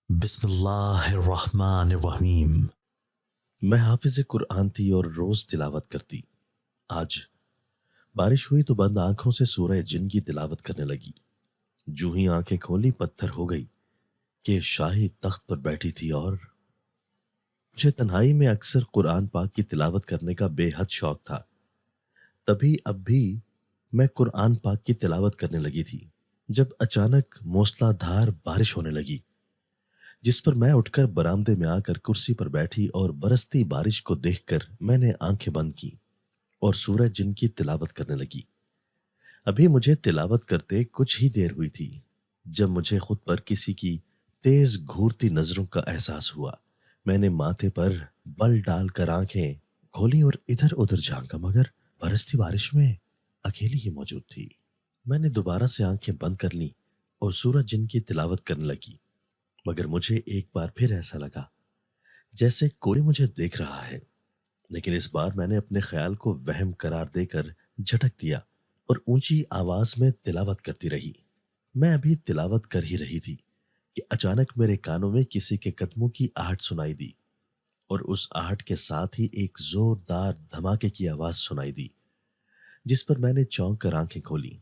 بسم اللہ الرحمن الرحیم۔ میں حافظ قرآن تھی اور روز تلاوت کرتی۔ آج بارش ہوئی تو بند آنکھوں سے سورہ جن کی تلاوت کرنے لگی۔ جو ہی آنکھیں کھولی پتھر ہو گئی کہ شاہی تخت پر بیٹھی تھی اور مجھے تنہائی میں اکثر قرآن پاک کی تلاوت کرنے کا بے حد شوق تھا۔ تبھی اب بھی میں قرآن پاک کی تلاوت کرنے لگی تھی جب اچانک موسلا دھار بارش ہونے لگی، جس پر میں اٹھ کر برآمدے میں آ کر کرسی پر بیٹھی اور برستی بارش کو دیکھ کر میں نے آنکھیں بند کی اور سورہ جن کی تلاوت کرنے لگی۔ ابھی مجھے تلاوت کرتے کچھ ہی دیر ہوئی تھی جب مجھے خود پر کسی کی تیز گھورتی نظروں کا احساس ہوا۔ میں نے ماتھے پر بل ڈال کر آنکھیں کھولی اور ادھر ادھر جھانکا، مگر برستی بارش میں اکیلی ہی موجود تھی۔ میں نے دوبارہ سے آنکھیں بند کر لیں اور سورہ جن کی تلاوت کرنے لگی، مگر مجھے ایک بار پھر ایسا لگا جیسے کوئی مجھے دیکھ رہا ہے، لیکن اس بار میں نے اپنے خیال کو وہم قرار دے کر جھٹک دیا اور اونچی آواز میں تلاوت کرتی رہی۔ میں ابھی تلاوت کر ہی رہی تھی کہ اچانک میرے کانوں میں کسی کے قدموں کی آہٹ سنائی دی اور اس آہٹ کے ساتھ ہی ایک زوردار دھماکے کی آواز سنائی دی، جس پر میں نے چونک کر آنکھیں کھولی۔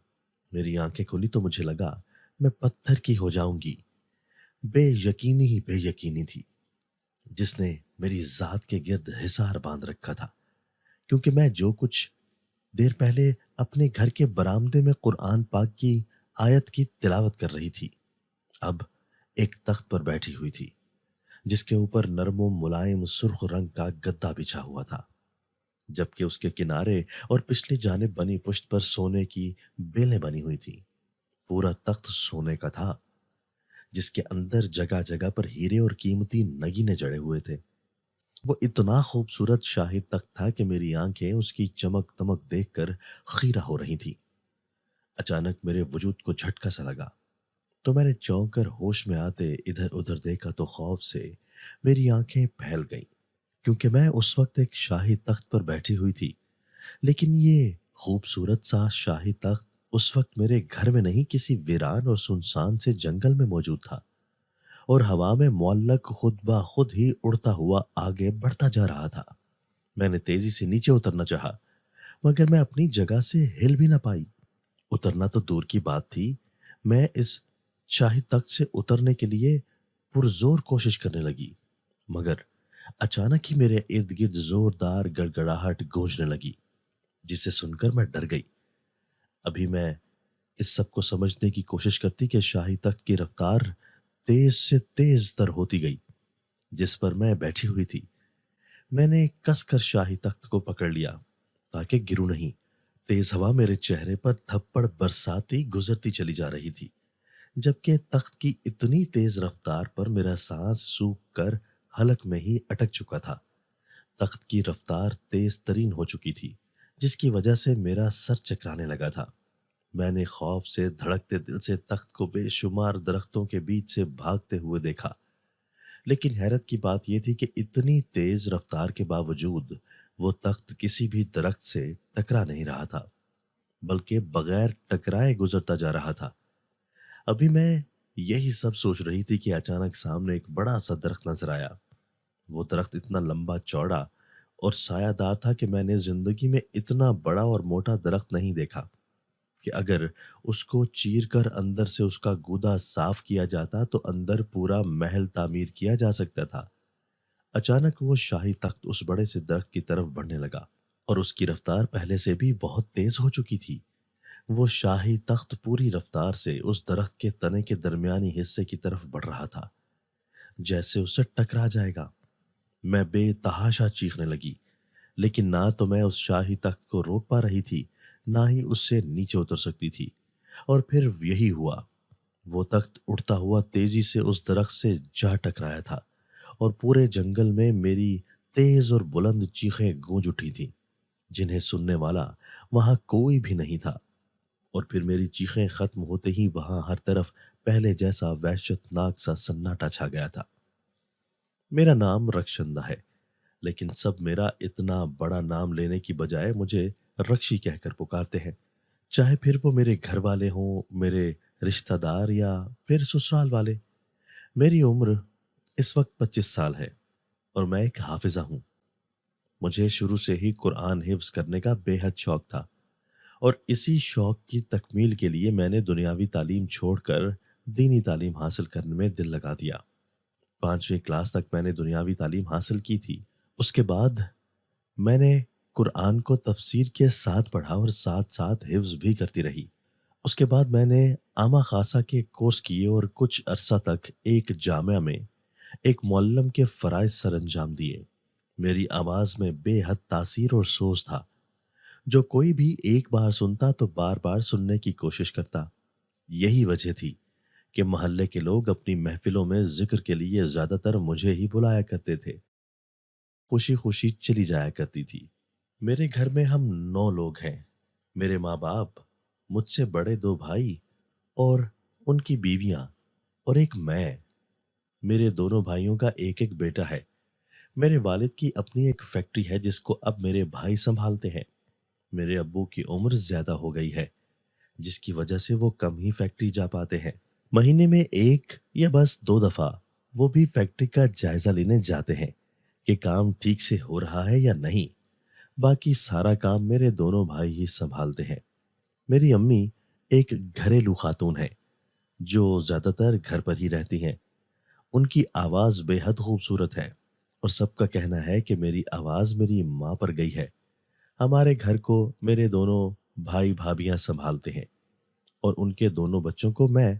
میری آنکھیں کھولی تو مجھے لگا میں پتھر کی ہو جاؤں گی۔ بے یقینی ہی بے یقینی تھی جس نے میری ذات کے گرد حصار باندھ رکھا تھا، کیونکہ میں جو کچھ دیر پہلے اپنے گھر کے برآمدے میں قرآن پاک کی آیت کی تلاوت کر رہی تھی، اب ایک تخت پر بیٹھی ہوئی تھی جس کے اوپر نرم و ملائم سرخ رنگ کا گدا بچھا ہوا تھا، جبکہ اس کے کنارے اور پچھلی جانب بنی پشت پر سونے کی بیلیں بنی ہوئی تھیں۔ پورا تخت سونے کا تھا جس کے اندر جگہ جگہ پر ہیرے اور قیمتی نگینے جڑے ہوئے تھے۔ وہ اتنا خوبصورت شاہی تخت تھا کہ میری آنکھیں اس کی چمک دمک دیکھ کر خیرہ ہو رہی تھیں۔ اچانک میرے وجود کو جھٹکا سا لگا تو میں نے چونک کر ہوش میں آتے ادھر ادھر دیکھا تو خوف سے میری آنکھیں پھیل گئیں، کیونکہ میں اس وقت ایک شاہی تخت پر بیٹھی ہوئی تھی، لیکن یہ خوبصورت سا شاہی تخت اس وقت میرے گھر میں نہیں، کسی ویران اور سنسان سے جنگل میں موجود تھا اور ہوا میں معلق خود بخود ہی اڑتا ہوا آگے بڑھتا جا رہا تھا۔ میں نے تیزی سے نیچے اترنا چاہا، مگر میں اپنی جگہ سے ہل بھی نہ پائی۔ اترنا تو دور کی بات تھی، میں اس شاہی تخت سے اترنے کے لیے پرزور کوشش کرنے لگی، مگر اچانک ہی میرے ارد گرد زوردار گڑگڑاہٹ گونجنے لگی، جسے سن کر میں ڈر گئی۔ ابھی میں اس سب کو سمجھنے کی کوشش کرتی کہ شاہی تخت کی رفتار تیز سے تیز تر ہوتی گئی جس پر میں بیٹھی ہوئی تھی۔ میں نے کس کر شاہی تخت کو پکڑ لیا تاکہ گروں نہیں۔ تیز ہوا میرے چہرے پر تھپڑ برساتی گزرتی چلی جا رہی تھی، جبکہ تخت کی اتنی تیز رفتار پر میرا سانس سوکھ کر حلق میں ہی اٹک چکا تھا۔ تخت کی رفتار تیز ترین ہو چکی تھی، جس کی وجہ سے میرا سر چکرانے لگا تھا۔ میں نے خوف سے دھڑکتے دل سے تخت کو بے شمار درختوں کے بیچ سے بھاگتے ہوئے دیکھا، لیکن حیرت کی بات یہ تھی کہ اتنی تیز رفتار کے باوجود وہ تخت کسی بھی درخت سے ٹکرا نہیں رہا تھا، بلکہ بغیر ٹکرائے گزرتا جا رہا تھا۔ ابھی میں یہی سب سوچ رہی تھی کہ اچانک سامنے ایک بڑا سا درخت نظر آیا۔ وہ درخت اتنا لمبا چوڑا اور سایہ دار تھا کہ میں نے زندگی میں اتنا بڑا اور موٹا درخت نہیں دیکھا کہ اگر اس کو چیر کر اندر سے اس کا گودا صاف کیا جاتا تو اندر پورا محل تعمیر کیا جا سکتا تھا۔ اچانک وہ شاہی تخت اس بڑے سے درخت کی طرف بڑھنے لگا اور اس کی رفتار پہلے سے بھی بہت تیز ہو چکی تھی۔ وہ شاہی تخت پوری رفتار سے اس درخت کے تنے کے درمیانی حصے کی طرف بڑھ رہا تھا، جیسے اسے ٹکرا جائے گا۔ میں بے تحاشا چیخنے لگی، لیکن نہ تو میں اس شاہی تخت کو روک پا رہی تھی، نہ ہی اس سے نیچے اتر سکتی تھی۔ اور پھر یہی ہوا، وہ تخت اڑتا ہوا تیزی سے اس درخت سے جا ٹکرایا تھا اور پورے جنگل میں میری تیز اور بلند چیخیں گونج اٹھی تھیں، جنہیں سننے والا وہاں کوئی بھی نہیں تھا۔ اور پھر میری چیخیں ختم ہوتے ہی وہاں ہر طرف پہلے جیسا وحشت ناک سا سناٹا چھا گیا تھا۔ میرا نام رخشندہ ہے، لیکن سب میرا اتنا بڑا نام لینے کی بجائے مجھے رکشی کہہ کر پکارتے ہیں، چاہے پھر وہ میرے گھر والے ہوں، میرے رشتہ دار یا پھر سسرال والے۔ میری عمر اس وقت 25 سال ہے اور میں ایک حافظہ ہوں۔ مجھے شروع سے ہی قرآن حفظ کرنے کا بے حد شوق تھا اور اسی شوق کی تکمیل کے لیے میں نے دنیاوی تعلیم چھوڑ کر دینی تعلیم حاصل کرنے میں دل لگا دیا۔ 5ویں کلاس تک میں نے دنیاوی تعلیم حاصل کی تھی۔ اس کے بعد میں نے قرآن کو تفسیر کے ساتھ پڑھا اور ساتھ ساتھ حفظ بھی کرتی رہی۔ اس کے بعد میں نے عامہ خاصہ کے کورس کیے اور کچھ عرصہ تک ایک جامعہ میں ایک معلم کے فرائض سر انجام دیے۔ میری آواز میں بے حد تاثیر اور سوز تھا، جو کوئی بھی ایک بار سنتا تو بار بار سننے کی کوشش کرتا۔ یہی وجہ تھی کہ محلے کے لوگ اپنی محفلوں میں ذکر کے لیے زیادہ تر مجھے ہی بلایا کرتے تھے۔ خوشی خوشی چلی جایا کرتی تھی۔ میرے گھر میں ہم 9 لوگ ہیں۔ میرے ماں باپ، مجھ سے بڑے 2 بھائی اور ان کی بیویاں اور ایک میں۔ میرے دونوں بھائیوں کا ایک ایک بیٹا ہے۔ میرے والد کی اپنی ایک فیکٹری ہے جس کو اب میرے بھائی سنبھالتے ہیں۔ میرے ابو کی عمر زیادہ ہو گئی ہے، جس کی وجہ سے وہ کم ہی فیکٹری جا پاتے ہیں۔ مہینے میں 1 یا بس 2 دفعہ وہ بھی فیکٹری کا جائزہ لینے جاتے ہیں کہ کام ٹھیک سے ہو رہا ہے یا نہیں۔ باقی سارا کام میرے دونوں بھائی ہی سنبھالتے ہیں۔ میری امی ایک گھریلو خاتون ہے جو زیادہ تر گھر پر ہی رہتی ہیں۔ ان کی آواز بے حد خوبصورت ہے اور سب کا کہنا ہے کہ میری آواز میری ماں پر گئی ہے۔ ہمارے گھر کو میرے دونوں بھائی بھابیاں سنبھالتے ہیں اور ان کے دونوں بچوں کو میں۔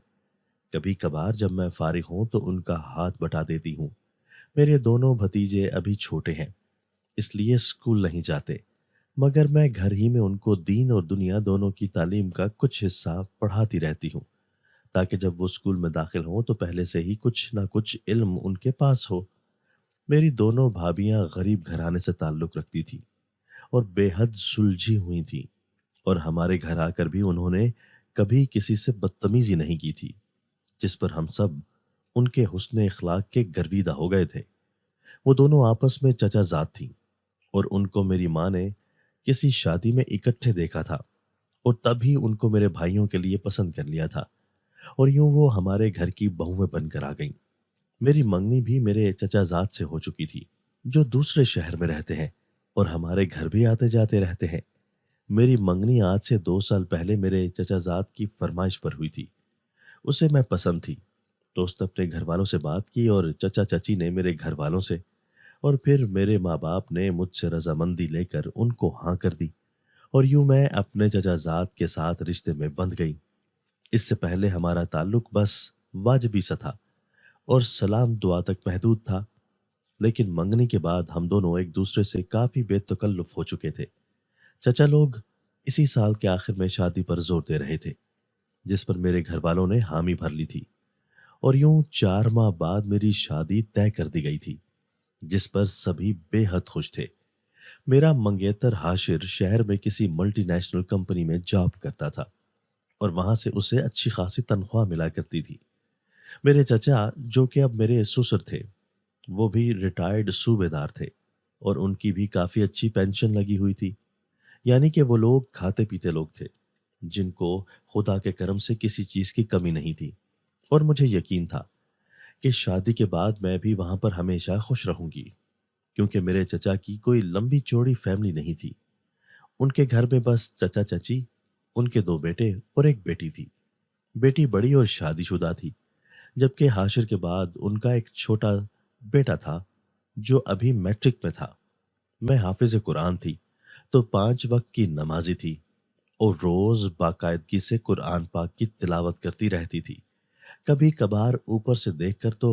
کبھی کبھار جب میں فارغ ہوں تو ان کا ہاتھ بٹا دیتی ہوں۔ میرے دونوں بھتیجے ابھی چھوٹے ہیں، اس لیے اسکول نہیں جاتے، مگر میں گھر ہی میں ان کو دین اور دنیا دونوں کی تعلیم کا کچھ حصہ پڑھاتی رہتی ہوں، تاکہ جب وہ اسکول میں داخل ہوں تو پہلے سے ہی کچھ نہ کچھ علم ان کے پاس ہو۔ میری دونوں بھابیاں غریب گھرانے سے تعلق رکھتی تھی اور بے حد سلجھی ہوئی تھیں، اور ہمارے گھر آ کر بھی انہوں نے کبھی کسی سے بدتمیزی نہیں کی تھی، جس پر ہم سب ان کے حسن اخلاق کے گرویدہ ہو گئے تھے۔ وہ دونوں آپس میں چچا زاد تھیں اور ان کو میری ماں نے کسی شادی میں اکٹھے دیکھا تھا اور تب ہی ان کو میرے بھائیوں کے لیے پسند کر لیا تھا، اور یوں وہ ہمارے گھر کی بہویں بن کر آ گئیں۔ میری منگنی بھی میرے چچا زاد سے ہو چکی تھی، جو دوسرے شہر میں رہتے ہیں اور ہمارے گھر بھی آتے جاتے رہتے ہیں۔ میری منگنی آج سے 2 سال پہلے میرے چچا زاد کی فرمائش پر ہوئی تھی۔ اسے میں پسند تھی تو اس نے اپنے گھر والوں سے بات کی اور چچا چچی نے میرے گھر والوں سے، اور پھر میرے ماں باپ نے مجھ سے رضامندی لے کر ان کو ہاں کر دی، اور یوں میں اپنے چچا زاد کے ساتھ رشتے میں بندھ گئی۔ اس سے پہلے ہمارا تعلق بس واجبی سا تھا اور سلام دعا تک محدود تھا، لیکن منگنی کے بعد ہم دونوں ایک دوسرے سے کافی بے تکلف ہو چکے تھے۔ چچا لوگ اسی سال کے آخر میں شادی پر زور دے رہے تھے، جس پر میرے گھر والوں نے حامی بھر لی تھی، اور یوں 4 ماہ بعد میری شادی طے کر دی گئی تھی، جس پر سبھی بے حد خوش تھے۔ میرا منگیتر حاشر شہر میں کسی ملٹی نیشنل کمپنی میں جاب کرتا تھا اور وہاں سے اسے اچھی خاصی تنخواہ ملا کرتی تھی۔ میرے چچا، جو کہ اب میرے سسر تھے، وہ بھی ریٹائرڈ صوبے دار تھے اور ان کی بھی کافی اچھی پینشن لگی ہوئی تھی۔ یعنی کہ وہ لوگ کھاتے پیتے لوگ تھے جن کو خدا کے کرم سے کسی چیز کی کمی نہیں تھی، اور مجھے یقین تھا کہ شادی کے بعد میں بھی وہاں پر ہمیشہ خوش رہوں گی، کیونکہ میرے چچا کی کوئی لمبی چوڑی فیملی نہیں تھی۔ ان کے گھر میں بس چچا چچی، ان کے 2 بیٹے اور ایک بیٹی تھی۔ بیٹی بڑی اور شادی شدہ تھی، جبکہ حاشر کے بعد ان کا ایک چھوٹا بیٹا تھا جو ابھی میٹرک میں تھا۔ میں حافظ قرآن تھی تو 5 وقت کی نمازی تھی اور روز باقاعدگی سے قرآن پاک کی تلاوت کرتی رہتی تھی، کبھی کبھار اوپر سے دیکھ کر تو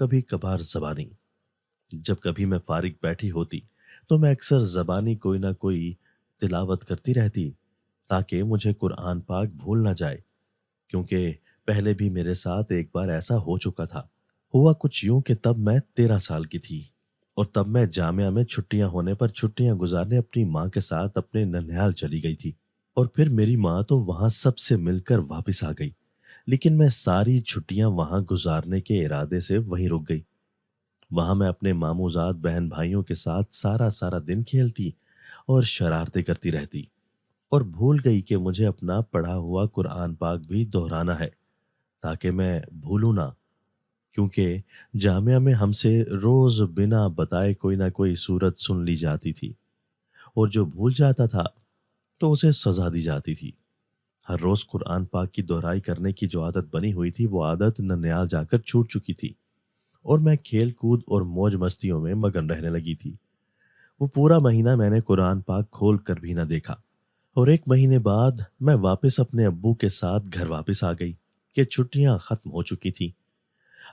کبھی کبھار زبانی۔ جب کبھی میں فارغ بیٹھی ہوتی تو میں اکثر زبانی کوئی نہ کوئی تلاوت کرتی رہتی تاکہ مجھے قرآن پاک بھول نہ جائے، کیونکہ پہلے بھی میرے ساتھ ایک بار ایسا ہو چکا تھا۔ ہوا کچھ یوں کہ تب میں 13 سال کی تھی اور تب میں جامعہ میں چھٹیاں ہونے پر چھٹیاں گزارنے اپنی ماں کے ساتھ اپنے ننیال چلی گئی تھی، اور پھر میری ماں تو وہاں سب سے مل کر واپس آ گئی، لیکن میں ساری چھٹیاں وہاں گزارنے کے ارادے سے وہیں رک گئی۔ وہاں میں اپنے ماموزاد بہن بھائیوں کے ساتھ سارا دن کھیلتی اور شرارتیں کرتی رہتی، اور بھول گئی کہ مجھے اپنا پڑھا ہوا قرآن پاک بھی دہرانا ہے تاکہ میں بھولوں نہ، کیونکہ جامعہ میں ہم سے روز بنا بتائے کوئی نہ کوئی صورت سن لی جاتی تھی، اور جو بھول جاتا تھا تو اسے سزا دی جاتی تھی۔ ہر روز قرآن پاک کی دہرائی کرنے کی جو عادت بنی ہوئی تھی وہ عادت ننیال جا کر چھوٹ چکی تھی، اور میں کھیل کود اور موج مستیوں میں مگن رہنے لگی تھی۔ وہ پورا مہینہ میں نے قرآن پاک کھول کر بھی نہ دیکھا، اور 1 مہینے بعد میں واپس اپنے ابو کے ساتھ گھر واپس آ گئی کہ چھٹیاں ختم ہو چکی تھیں۔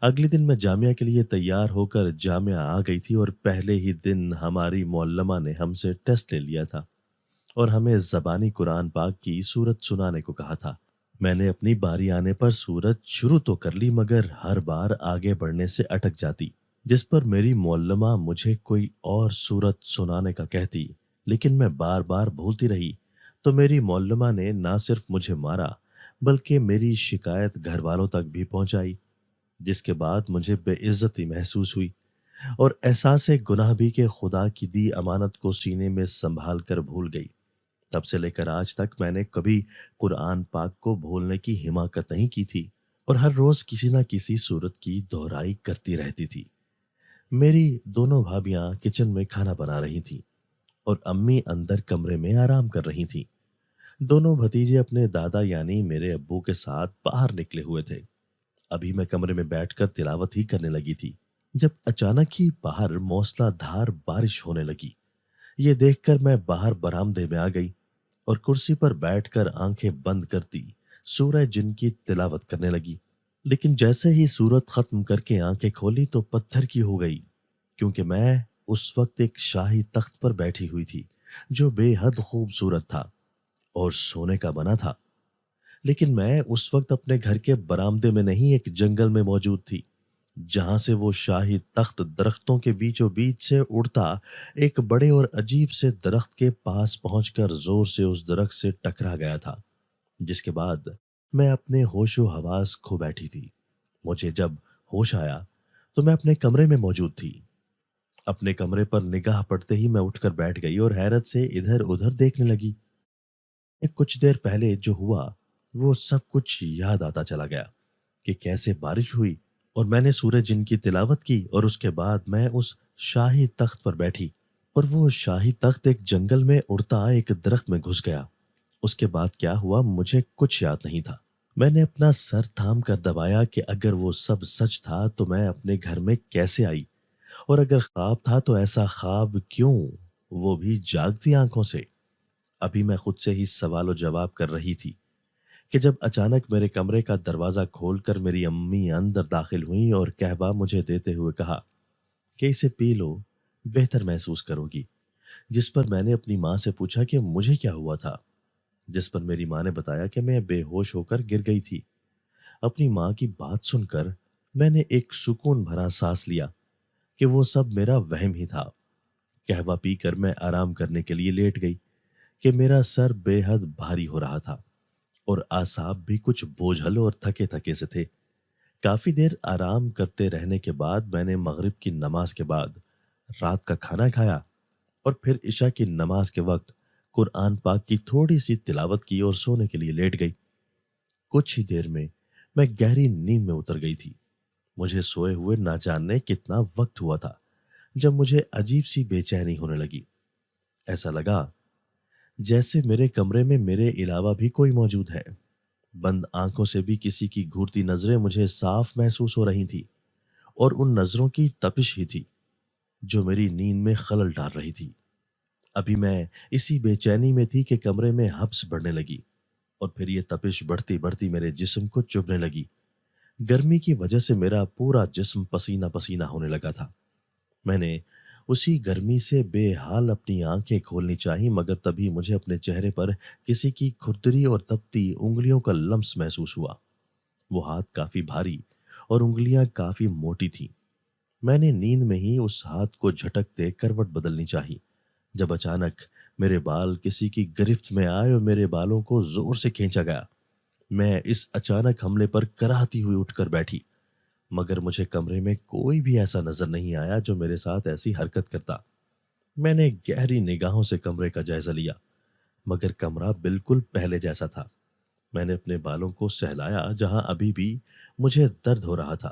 اگلے دن میں جامعہ کے لیے تیار ہو کر جامعہ آ گئی تھی، اور پہلے ہی دن ہماری معلمہ نے ہم سے ٹیسٹ لے لیا تھا اور ہمیں زبانی قرآن پاک کی سورت سنانے کو کہا تھا۔ میں نے اپنی باری آنے پر سورت شروع تو کر لی، مگر ہر بار آگے بڑھنے سے اٹک جاتی، جس پر میری معلمہ مجھے کوئی اور سورت سنانے کا کہتی، لیکن میں بار بار بھولتی رہی تو میری معلمہ نے نہ صرف مجھے مارا بلکہ میری شکایت گھر والوں تک بھی پہنچائی، جس کے بعد مجھے بے عزتی محسوس ہوئی، اور احساس گناہ بھی کہ خدا کی دی امانت کو سینے میں سنبھال کر بھول گئی۔ تب سے لے کر آج تک میں نے کبھی قرآن پاک کو بھولنے کی حماقت نہیں کی تھی، اور ہر روز کسی نہ کسی صورت کی دہرائی کرتی رہتی تھی۔ میری دونوں بھابیاں کچن میں کھانا بنا رہی تھیں، اور امی اندر کمرے میں آرام کر رہی تھیں۔ دونوں بھتیجے اپنے دادا یعنی میرے ابو کے ساتھ باہر نکلے ہوئے تھے۔ ابھی میں کمرے میں بیٹھ کر تلاوت ہی کرنے لگی تھی جب اچانک ہی باہر موسلا دھار بارش ہونے لگی۔ یہ دیکھ کر میں باہر برآمدے میں آ گئی اور کرسی پر بیٹھ کر آنکھیں بند کرتی سورہ جن کی تلاوت کرنے لگی، لیکن جیسے ہی سورت ختم کر کے آنکھیں کھولی تو پتھر کی ہو گئی، کیونکہ میں اس وقت ایک شاہی تخت پر بیٹھی ہوئی تھی جو بے حد خوبصورت تھا اور سونے کا بنا تھا، لیکن میں اس وقت اپنے گھر کے برآمدے میں نہیں، ایک جنگل میں موجود تھی، جہاں سے وہ شاہی تخت درختوں کے بیچوں بیچ سے اڑتا ایک بڑے اور عجیب سے درخت کے پاس پہنچ کر زور سے اس درخت سے ٹکرا گیا تھا، جس کے بعد میں اپنے ہوش و حواس کھو بیٹھی تھی۔ مجھے جب ہوش آیا تو میں اپنے کمرے میں موجود تھی۔ اپنے کمرے پر نگاہ پڑتے ہی میں اٹھ کر بیٹھ گئی اور حیرت سے ادھر ادھر دیکھنے لگی۔ کچھ دیر پہلے جو ہوا وہ سب کچھ یاد آتا چلا گیا کہ کیسے بارش ہوئی اور میں نے سورہ جن کی تلاوت کی، اور اس کے بعد میں اس شاہی تخت پر بیٹھی اور وہ شاہی تخت ایک جنگل میں اڑتا ایک درخت میں گھس گیا۔ اس کے بعد کیا ہوا مجھے کچھ یاد نہیں تھا۔ میں نے اپنا سر تھام کر دبایا کہ اگر وہ سب سچ تھا تو میں اپنے گھر میں کیسے آئی، اور اگر خواب تھا تو ایسا خواب کیوں، وہ بھی جاگتی آنکھوں سے۔ ابھی میں خود سے ہی سوال و جواب کر رہی تھی کہ جب اچانک میرے کمرے کا دروازہ کھول کر میری امی اندر داخل ہوئیں اور قہوہ مجھے دیتے ہوئے کہا کہ اسے پی لو، بہتر محسوس کرو گی، جس پر میں نے اپنی ماں سے پوچھا کہ مجھے کیا ہوا تھا، جس پر میری ماں نے بتایا کہ میں بے ہوش ہو کر گر گئی تھی۔ اپنی ماں کی بات سن کر میں نے ایک سکون بھرا سانس لیا کہ وہ سب میرا وہم ہی تھا۔ قہوہ پی کر میں آرام کرنے کے لیے لیٹ گئی کہ میرا سر بے حد بھاری ہو رہا تھا اور اعصاب بھی کچھ بوجھل اور تھکے تھکے سے تھے۔ کافی دیر آرام کرتے رہنے کے بعد میں نے مغرب کی نماز کے بعد رات کا کھانا کھایا اور پھر عشاء کی نماز کے وقت قرآن پاک کی تھوڑی سی تلاوت کی اور سونے کے لیے لیٹ گئی۔ کچھ ہی دیر میں گہری نیند میں اتر گئی تھی۔ مجھے سوئے ہوئے نہ جاننے کتنا وقت ہوا تھا جب مجھے عجیب سی بے چینی ہونے لگی۔ ایسا لگا جیسے میرے کمرے میں میرے علاوہ بھی کوئی موجود ہے۔ بند آنکھوں سے بھی کسی کی گھورتی نظریں مجھے صاف محسوس ہو رہی تھی، اور ان نظروں کی تپش ہی تھی جو میری نیند میں خلل ڈال رہی تھی۔ ابھی میں اسی بے چینی میں تھی کہ کمرے میں ہبس بڑھنے لگی، اور پھر یہ تپش بڑھتی بڑھتی میرے جسم کو چبھنے لگی۔ گرمی کی وجہ سے میرا پورا جسم پسینہ پسینہ ہونے لگا تھا۔ میں نے اسی گرمی سے بے حال اپنی آنکھیں کھولنی چاہی، مگر تبھی مجھے اپنے چہرے پر کسی کی کھردری اور تپتی انگلیوں کا لمس محسوس ہوا۔ وہ ہاتھ کافی بھاری اور انگلیاں کافی موٹی تھیں۔ میں نے نیند میں ہی اس ہاتھ کو جھٹکتے کروٹ بدلنی چاہی جب اچانک میرے بال کسی کی گرفت میں آئے اور میرے بالوں کو زور سے کھینچا گیا۔ میں اس اچانک حملے پر کراہتی ہوئی اٹھ کر بیٹھی، مگر مجھے کمرے میں کوئی بھی ایسا نظر نہیں آیا جو میرے ساتھ ایسی حرکت کرتا۔ میں نے گہری نگاہوں سے کمرے کا جائزہ لیا، مگر کمرہ بالکل پہلے جیسا تھا۔ میں نے اپنے بالوں کو سہلایا جہاں ابھی بھی مجھے درد ہو رہا تھا،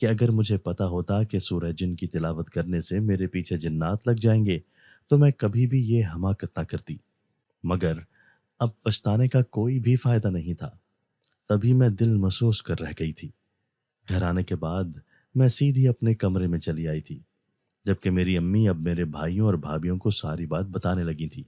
کہ اگر مجھے پتہ ہوتا کہ سورہ جن کی تلاوت کرنے سے میرے پیچھے جنات لگ جائیں گے تو میں کبھی بھی یہ حماقت نہ کرتی، مگر اب پچھتانے کا کوئی بھی فائدہ نہیں تھا۔ تبھی میں دل محسوس کر رہ گئی تھی۔ گھر آنے کے بعد میں سیدھی اپنے کمرے میں چلی آئی تھی، جبکہ میری امی اب میرے بھائیوں اور بھابھیوں کو ساری بات بتانے لگی تھی۔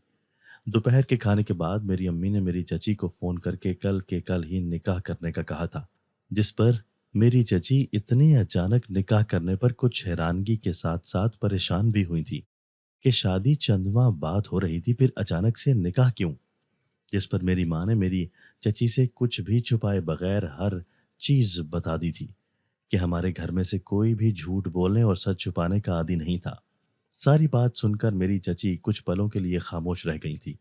دوپہر کے کھانے کے بعد میری امی نے میری چچی کو فون کر کے کل ہی نکاح کرنے کا کہا تھا، جس پر میری چچی اتنی اچانک نکاح کرنے پر کچھ حیرانگی کے ساتھ ساتھ پریشان بھی ہوئی تھی کہ شادی چند ماہ بعد ہو رہی تھی، پھر اچانک سے نکاح کیوں؟ جس پر میری ماں نے میری چچی سے کچھ بھی چھپائے بغیر ہر چیز بتا دی تھی کہ ہمارے گھر میں سے کوئی بھی جھوٹ بولنے اور سچ چھپانے کا عادی نہیں تھا۔ ساری بات سن کر میری چچی کچھ پلوں کے لیے خاموش رہ گئی تھی،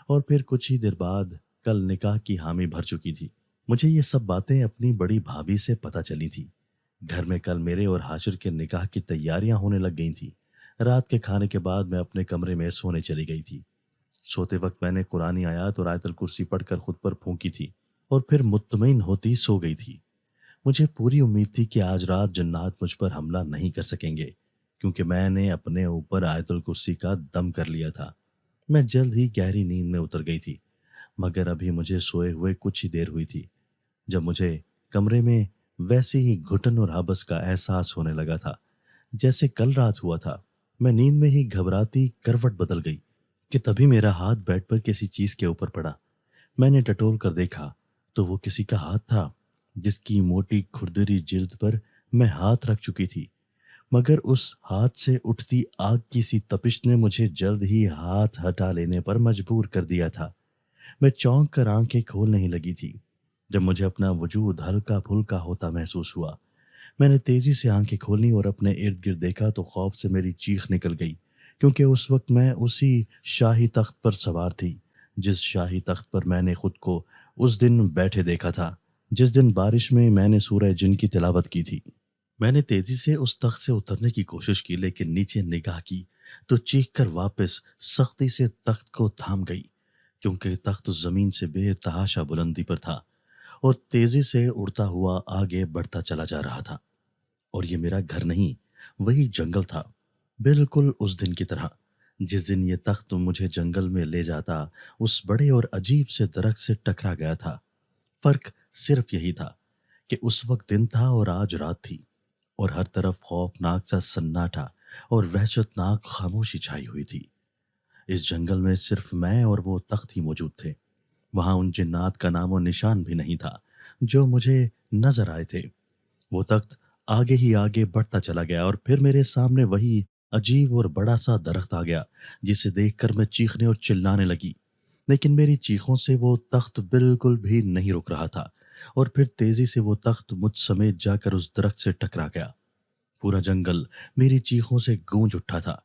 اور پھر کچھ ہی دیر بعد کل نکاح کی حامی بھر چکی تھی۔ مجھے یہ سب باتیں اپنی بڑی بھابھی سے پتہ چلی تھی۔ گھر میں کل میرے اور حاشر کے نکاح کی تیاریاں ہونے لگ گئی تھیں۔ رات کے کھانے کے بعد میں اپنے کمرے میں سونے چلی گئی تھی۔ سوتے وقت میں نے قرآنی آیات اور آیت الکرسی پڑھ کر خود پر پھونکی تھی اور پھر مطمئن ہوتی سو گئی تھی۔ مجھے پوری امید تھی کہ آج رات جنات مجھ پر حملہ نہیں کر سکیں گے، کیونکہ میں نے اپنے اوپر آیت الکرسی کا دم کر لیا تھا۔ میں جلد ہی گہری نیند میں اتر گئی تھی، مگر ابھی مجھے سوئے ہوئے کچھ ہی دیر ہوئی تھی جب مجھے کمرے میں ویسی ہی گھٹن اور ہابس کا احساس ہونے لگا تھا جیسے کل رات ہوا تھا۔ میں نیند میں ہی گھبراتی کروٹ بدل گئی کہ تبھی میرا ہاتھ بیڈ پر کسی چیز کے اوپر پڑا۔ میں نے ٹٹول کر دیکھا تو وہ کسی کا ہاتھ تھا جس کی موٹی کھردری جلد پر میں ہاتھ رکھ چکی تھی، مگر اس ہاتھ سے اٹھتی آگ کی سی تپش نے مجھے جلد ہی ہاتھ ہٹا لینے پر مجبور کر دیا تھا۔ میں چونک کر آنکھیں کھولنے ہی لگی تھی جب مجھے اپنا وجود ہلکا پھلکا ہوتا محسوس ہوا۔ میں نے تیزی سے آنکھیں کھولی اور اپنے ارد گرد دیکھا تو خوف سے میری چیخ نکل گئی، کیونکہ اس وقت میں اسی شاہی تخت پر سوار تھی جس شاہی تخت پر میں نے خود کو اس دن بیٹھے دیکھا تھا جس دن بارش میں نے سورہ جن کی تلاوت کی تھی۔ میں نے تیزی سے اس تخت سے اترنے کی کوشش کی، لیکن نیچے نگاہ کی تو چیخ کر واپس سختی سے تخت کو تھام گئی، کیونکہ تخت زمین سے بے تحاشا بلندی پر تھا اور تیزی سے اڑتا ہوا آگے بڑھتا چلا جا رہا تھا۔ اور یہ میرا گھر نہیں، وہی جنگل تھا، بالکل اس دن کی طرح جس دن یہ تخت مجھے جنگل میں لے جاتا اس بڑے اور عجیب سے درخت سے ٹکرا گیا تھا۔ فرق صرف یہی تھا کہ اس وقت دن تھا اور آج رات تھی، اور ہر طرف خوفناک سا سناٹا اور وحشتناک خاموشی چھائی ہوئی تھی۔ اس جنگل میں صرف میں اور وہ تخت ہی موجود تھے۔ وہاں ان جنات کا نام و نشان بھی نہیں تھا جو مجھے نظر آئے تھے۔ وہ تخت آگے ہی آگے بڑھتا چلا گیا اور پھر میرے سامنے وہی عجیب اور بڑا سا درخت آ گیا جسے دیکھ کر میں چیخنے اور چلانے لگی، لیکن میری چیخوں سے وہ تخت بالکل بھی نہیں رک رہا تھا، اور پھر تیزی سے وہ تخت مجھ سمیت جا کر اس درخت سے ٹکرا گیا۔ پورا جنگل میری چیخوں سے گونج اٹھا تھا،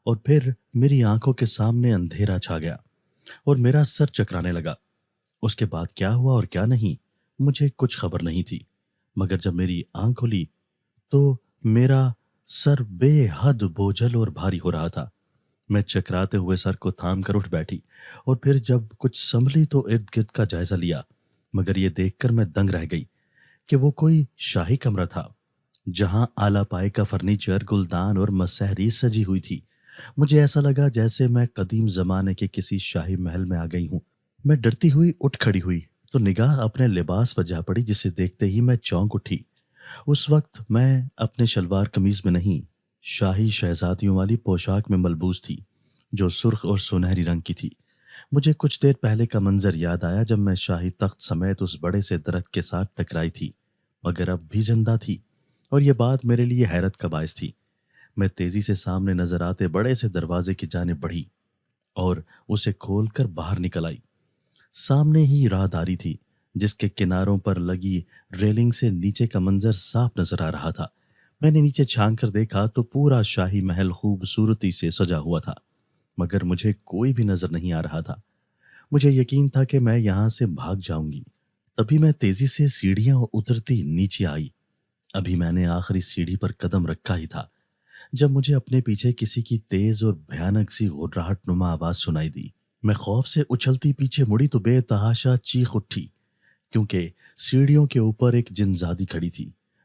اور پھر میری آنکھوں کے سامنے اندھیرا چھا گیا اور میرا سر چکرانے لگا۔ اس کے بعد کیا ہوا اور کیا نہیں مجھے کچھ خبر نہیں تھی، مگر جب میری آنکھ کھلی تو میرا سر بے حد بوجھل اور بھاری ہو رہا تھا۔ میں چکراتے ہوئے سر کو تھام کر اٹھ بیٹھی اور پھر جب کچھ سنبھلی تو ارد گرد کا جائزہ لیا، مگر یہ دیکھ کر میں دنگ رہ گئی کہ وہ کوئی شاہی کمرہ تھا جہاں اعلیٰ پائے کا فرنیچر، گلدان اور مسحری سجی ہوئی تھی۔ مجھے ایسا لگا جیسے میں قدیم زمانے کے کسی شاہی محل میں آ گئی ہوں۔ میں ڈرتی ہوئی اٹھ کھڑی ہوئی تو نگاہ اپنے لباس پر جا پڑی، جسے دیکھتے ہی میں چونک اٹھی۔ اس وقت میں اپنے شلوار قمیض میں نہیں، شاہی شہزادیوں والی پوشاک میں ملبوس تھی جو سرخ اور سنہری رنگ کی تھی۔ مجھے کچھ دیر پہلے کا منظر یاد آیا جب میں شاہی تخت سمیت اس بڑے سے درخت کے ساتھ ٹکرائی تھی، مگر اب بھی زندہ تھی، اور یہ بات میرے لیے حیرت کا باعث تھی۔ میں تیزی سے سامنے نظر آتے بڑے سے دروازے کی جانب بڑھی اور اسے کھول کر باہر نکل آئی۔ سامنے ہی راہداری تھی جس کے کناروں پر لگی ریلنگ سے نیچے کا منظر صاف نظر آ رہا تھا۔ میں نے نیچے چھانک کر دیکھا تو پورا شاہی محل خوبصورتی سے سجا ہوا تھا، مگر مجھے کوئی بھی نظر نہیں آ رہا تھا۔ مجھے یقین تھا کہ میں یہاں سے بھاگ جاؤں گی۔ تبھی میں تیزی سے سیڑھیاں اترتی نیچے آئی۔ ابھی میں نے آخری سیڑھی پر قدم رکھا ہی تھا جب مجھے اپنے پیچھے کسی کی تیز اور بھیانک سی گھرراہٹ نما آواز سنائی دی۔ میں خوف سے اچھلتی پیچھے مڑی تو بے تحاشا چیخ اٹھی، کیونکہ سیڑھیوں کے اوپر ایک جن زادی کھڑی تھی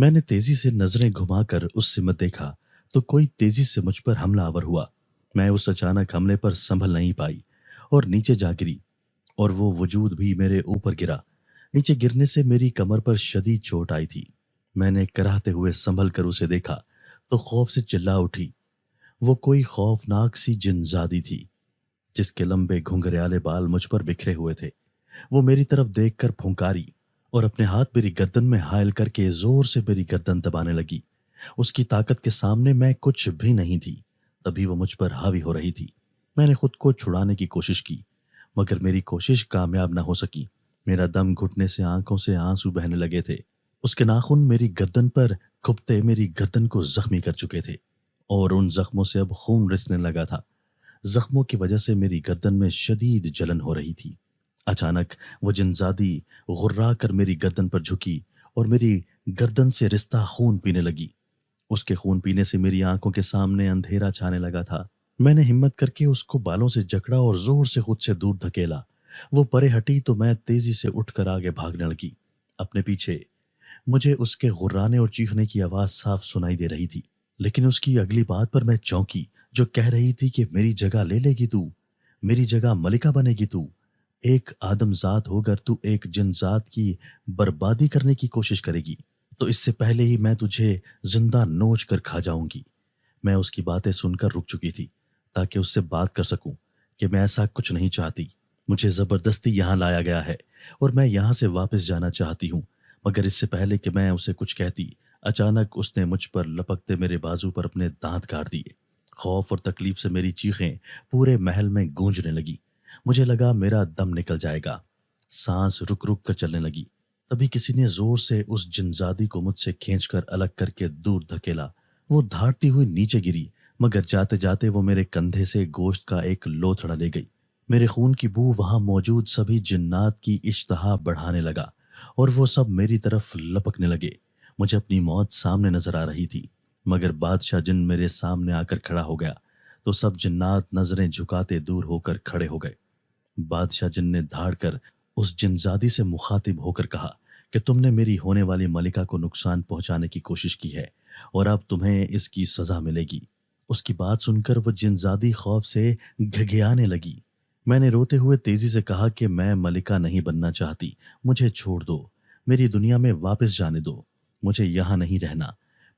میں نے تیزی سے نظریں گھما کر اس سمت دیکھا تو کوئی تیزی سے مجھ پر حملہ آور ہوا۔ میں اس اچانک حملے پر سنبھل نہیں پائی اور نیچے جا گری، اور وہ وجود بھی میرے اوپر گرا۔ نیچے گرنے سے میری کمر پر شدید چوٹ آئی تھی۔ میں نے کراہتے ہوئے سنبھل کر اسے دیکھا تو خوف سے چلا اٹھی۔ وہ کوئی خوفناک سی جن زادی تھی جس کے لمبے گھنگریالے بال مجھ پر بکھرے ہوئے تھے۔ وہ میری طرف دیکھ کر پھنکاری اور اپنے ہاتھ میری گردن میں حائل کر کے زور سے میری گردن دبانے لگی۔ اس کی طاقت کے سامنے میں کچھ بھی نہیں تھی۔ تبھی وہ مجھ پر حاوی ہو رہی تھی۔ میں نے خود کو چھڑانے کی کوشش کی مگر میری کوشش کامیاب نہ ہو سکی۔ میرا دم گھٹنے سے آنکھوں سے آنسو بہنے لگے تھے۔ اس کے ناخن میری گردن پر کھپتے میری گردن کو زخمی کر چکے تھے اور ان زخموں سے اب خون رسنے لگا تھا۔ زخموں کی وجہ سے میری گردن میں شدید جلن ہو رہی تھی۔ اچانک وہ جنزادی غرا کر میری گردن پر جھکی اور میری گردن سے رستا خون پینے لگی۔ اس کے خون پینے سے میری آنکھوں کے سامنے اندھیرا چھانے لگا تھا۔ میں نے ہمت کر کے اس کو بالوں سے جکڑا اور زور سے خود سے دور دھکیلا۔ وہ پرے ہٹی تو میں تیزی سے اٹھ کر آگے بھاگنے لگی۔ اپنے پیچھے مجھے اس کے غرانے اور چیخنے کی آواز صاف سنائی دے رہی تھی، لیکن اس کی اگلی بات پر میں چونکی، جو کہہ رہی تھی کہ میری جگہ لے لے گی تو، میری جگہ ملکہ بنے گی تو، ایک آدم ذات ہو کر تو ایک جن ذات کی بربادی کرنے کی کوشش کرے گی تو اس سے پہلے ہی میں تجھے زندہ نوچ کر کھا جاؤں گی۔ میں اس کی باتیں سن کر رک چکی تھی تاکہ اس سے بات کر سکوں کہ میں ایسا کچھ نہیں چاہتی۔ مجھے زبردستی یہاں لایا گیا ہے اور میں یہاں سے واپس جانا چاہتی ہوں، مگر اس سے پہلے کہ میں اسے کچھ کہتی، اچانک اس نے مجھ پر لپکتے میرے بازو پر اپنے دانت کاٹ دیے۔ خوف اور تکلیف سے میری چیخیں پورے محل میں گونجنے لگی۔ مجھے لگا میرا دم نکل جائے گا۔ سانس رک رک کر چلنے لگی۔ تبھی کسی نے زور سے اس جنزادی کو مجھ سے کھینچ کر الگ کر کے دور دھکیلا۔ وہ دھاڑتی ہوئی نیچے گری، مگر جاتے جاتے وہ میرے کندھے سے گوشت کا ایک لوتھڑا لے گئی۔ میرے خون کی بو وہاں موجود سبھی جنات کی اشتہا بڑھانے لگا اور وہ سب میری طرف لپکنے لگے۔ مجھے اپنی موت سامنے نظر آ رہی تھی، مگر بادشاہ جن میرے سامنے آ کر کھڑا ہو گیا تو سب جنات نظریں جھکاتے دور ہو کر کھڑے ہو گئے۔ بادشاہ جن نے دھاڑ کر اس جنزادی سے مخاطب ہو کر کہا کہ تم نے میری ہونے والی ملکہ کو نقصان پہنچانے کی کوشش کی ہے اور اب تمہیں اس کی سزا ملے گی۔ اس کی بات سن کر وہ جنزادی خوف سے گھگیانے لگی۔ میں نے روتے ہوئے تیزی سے کہا کہ میں ملکہ نہیں بننا چاہتی، مجھے چھوڑ دو، میری دنیا میں واپس جانے دو، مجھے یہاں نہیں رہنا۔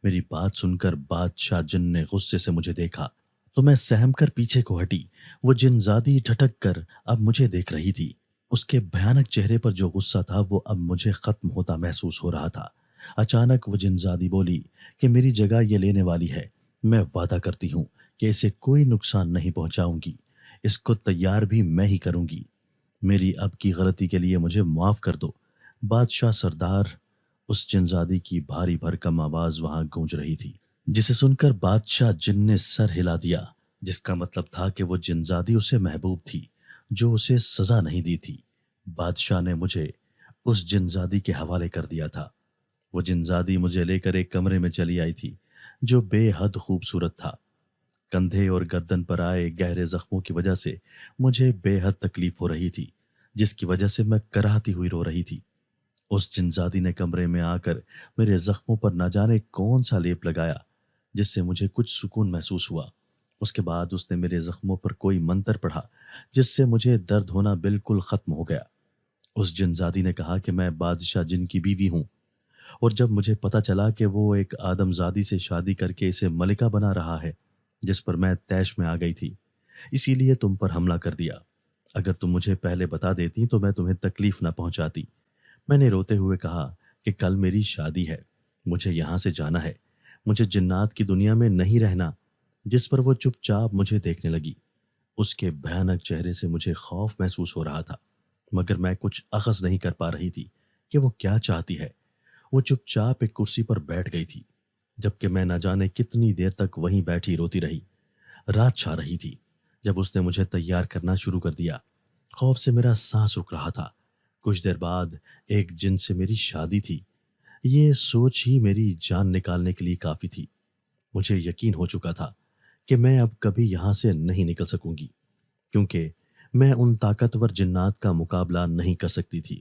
میری بات سن کر بادشاہ جن نے غصے سے مجھے دیکھا تو میں سہم کر پیچھے کو ہٹی۔ وہ جنزادی ٹھٹک کر اب مجھے دیکھ رہی تھی۔ اس کے بھیانک چہرے پر جو غصہ تھا وہ اب مجھے ختم ہوتا محسوس ہو رہا تھا۔ اچانک وہ جنزادی بولی کہ میری جگہ یہ لینے والی ہے، میں وعدہ کرتی ہوں کہ اسے کوئی نقصان نہیں پہنچاؤں گی، اس کو تیار بھی میں ہی کروں گی۔ میری اب کی غلطی کے لیے مجھے معاف کر دو بادشاہ سردار۔ اس جنزادی کی بھاری بھرکم آواز وہاں گونج رہی تھی، جسے سن کر بادشاہ جن نے سر ہلا دیا، جس کا مطلب تھا کہ وہ جنزادی اسے محبوب تھی جو اسے سزا نہیں دی تھی۔ بادشاہ نے مجھے اس جنزادی کے حوالے کر دیا تھا۔ وہ جنزادی مجھے لے کر ایک کمرے میں چلی آئی تھی جو بے حد خوبصورت تھا۔ کندھے اور گردن پر آئے گہرے زخموں کی وجہ سے مجھے بے حد تکلیف ہو رہی تھی، جس کی وجہ سے میں کراہتی ہوئی رو رہی تھی۔ اس جنزادی نے کمرے میں آ کر میرے زخموں پر نہ جانے کون سا لیپ لگایا جس سے مجھے کچھ سکون محسوس ہوا۔ اس کے بعد اس نے میرے زخموں پر کوئی منتر پڑھا جس سے مجھے درد ہونا بالکل ختم ہو گیا۔ اس جنزادی نے کہا کہ میں بادشاہ جن کی بیوی ہوں، اور جب مجھے پتہ چلا کہ وہ ایک آدم زادی سے شادی کر کے اسے ملکہ بنا رہا ہے جس پر میں طیش میں آ گئی تھی، اسی لیے تم پر حملہ کر دیا۔ اگر تم مجھے پہلے بتا دیتی تو میں تمہیں تکلیف نہ پہنچاتی۔ میں نے روتے ہوئے کہا کہ کل میری شادی ہے، مجھے یہاں سے جانا ہے، مجھے جنات کی دنیا میں نہیں رہنا، جس پر وہ چپ چاپ مجھے دیکھنے لگی۔ اس کے بھیانک چہرے سے مجھے خوف محسوس ہو رہا تھا، مگر میں کچھ اخذ نہیں کر پا رہی تھی کہ وہ کیا چاہتی ہے۔ وہ چپ چاپ ایک کرسی پر بیٹھ گئی تھی، جبکہ میں نہ جانے کتنی دیر تک وہیں بیٹھی روتی رہی۔ رات چھا رہی تھی جب اس نے مجھے تیار کرنا شروع کر دیا۔ خوف سے میرا سانس رک رہا تھا۔ کچھ دیر بعد ایک جن سے میری شادی تھی، یہ سوچ ہی میری جان نکالنے کے لیے کافی تھی۔ مجھے یقین ہو چکا تھا کہ میں اب کبھی یہاں سے نہیں نکل سکوں گی، کیونکہ میں ان طاقتور جنات کا مقابلہ نہیں کر سکتی تھی